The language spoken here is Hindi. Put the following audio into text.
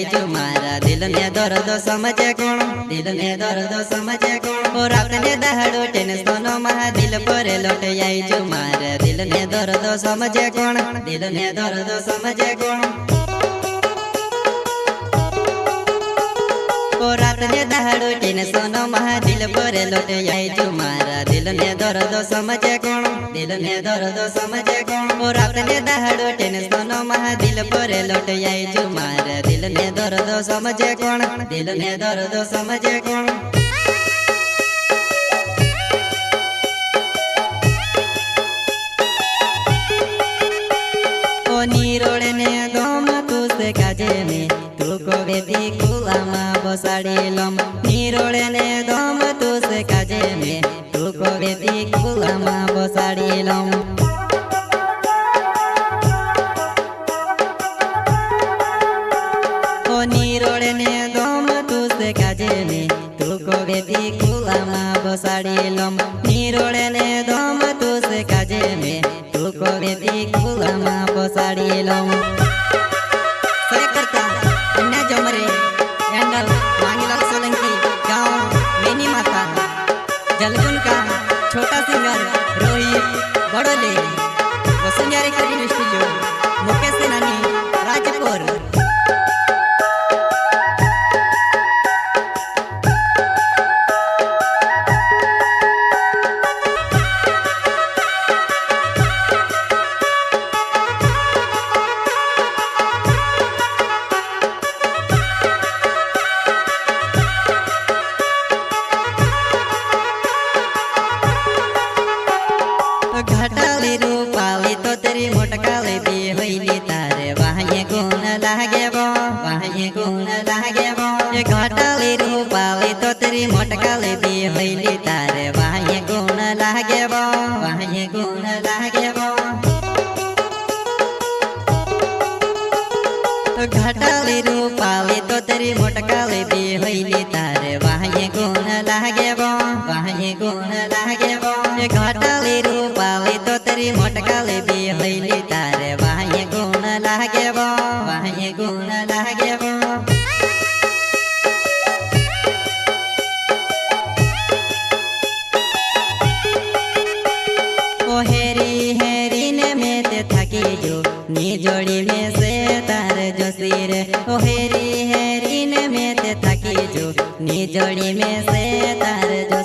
आई जो मारा दिल ने दर्द समझे कौन, दिल ने दर्द समझे कौन। और अपने दहाड़ो टेंशन महा दिल पर लौट आई जो मारा दिल ने दर्द समझे कौन, दिल ने दर्द समझे कौन। और अपने दहाड़ो टेंशन महा दिल पर लौट आई जो मारा दिल ने दर्द समझे कौन, दिल ने दर्द समझे कौन। और अपने दहाड़ो टेंशन महा दिल पर लौट आई जो मारा दिल ने दर्द समझे कौन, दिल ने दर्द समझे कौन। ओ नीरोड़ ने गम तू से काजे में तू को बेदी कुलामा बसाड़ी लम। नीरोड़ ने गम तू से काजे में तू को बेदी कुलामा बसाड़ी लम। ओ नीरोड़ ने गम तू से काजे में तू को बेदी कुलामा बसाड़ी लम। नीरोड़ ने गम तू से काजे में तू को बेदी कुलामा बसाड़ी लम। सही करता अन्य जमरे एंडल मांगीलाल सोलंकी गांव मेनी माता जलगुन का छोटा singer Rohit Badole Vasundhara recording studio Mukesh सेनानी राजपुर। घटाली रूपाली तो तेरी मोटकाली दी होइली तारे वहाँ गुण लागे वो, वहाँ गुण लागे वो। घटाली रूपाली तो तेरी मोटकाली दी होइली तारे वहाँ गुण लागे वो, वहाँ गुण लागे वो। घटाली रूपाली तो तेरी मोटकाली दी होइली तारे वहाँ गुण लागे वो, वहाँ गुण लागे वो। घटाली रूपाली तो तेरी मोटकाली दी होइली तारे वहाँ गुण लागे वो, वहाँ गुण लागे वो। ओ हेरी हेरी ने में ते थकी जो नी जोड़ी में से तार जो सिर। ओ हेरी हेरी ने में ते थकी जो नी जोड़ी में से तार जो